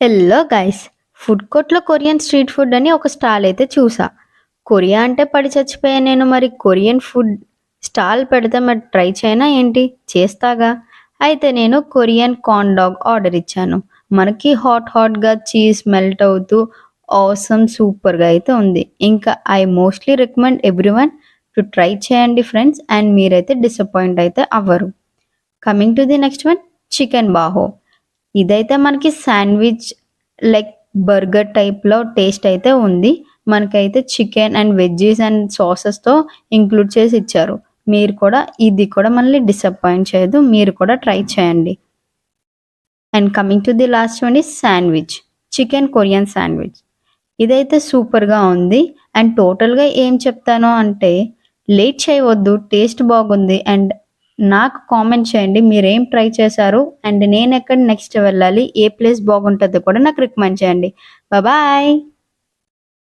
Hello guys, food కోర్ట్లో Korean street food అని ఒక స్టాల్ అయితే చూసా. కొరియా అంటే పడి చచ్చిపోయా నేను. మరి కొరియన్ ఫుడ్ స్టాల్ పెడితే మరి ట్రై చేయనా ఏంటి? చేస్తాగా. అయితే నేను కొరియన్ కార్న్ డాగ్ ఆర్డర్ ఇచ్చాను. మనకి హాట్గా చీజ్ మెల్ట్ అవుతూ ఆసమ్ సూపర్గా అయితే ఉంది. ఇంకా I mostly recommend everyone to try చేయండి ఫ్రెండ్స్, అండ్ మీరైతే డిసప్పాయింట్ అయితే అవ్వరు. Coming to the next one, chicken bao. ఇదైతే మనకి శాండ్విచ్ లైక్ బర్గర్ టైప్‌లో టేస్ట్ అయితే ఉంది. మనకైతే చికెన్ అండ్ వెజ్జీస్ అండ్ సాసెస్‌తో ఇంక్లూడ్ చేసి ఇచ్చారు. మీరు కూడా ఇది కూడా మనల్ని డిసప్పాయింట్ చేయదు. మీరు కూడా ట్రై చేయండి. And coming to the last one is sandwich. Chicken Korean sandwich. ఇదైతే సూపర్‌గా ఉంది. అండ్ టోటల్‌గా ఏం చెప్తాను అంటే, లేట్ చేయవద్దు. టేస్ట్ బాగుంది. అండ్ నాకు కామెంట్ చేయండి మీరేం ట్రై చేశారు? అండ్ నేనెక్కడ నెక్స్ట్ వెళ్ళాలి? ఏ ప్లేస్ బాగుంటదో కూడా నాకు రికమెండ్ చేయండి. బాయ్.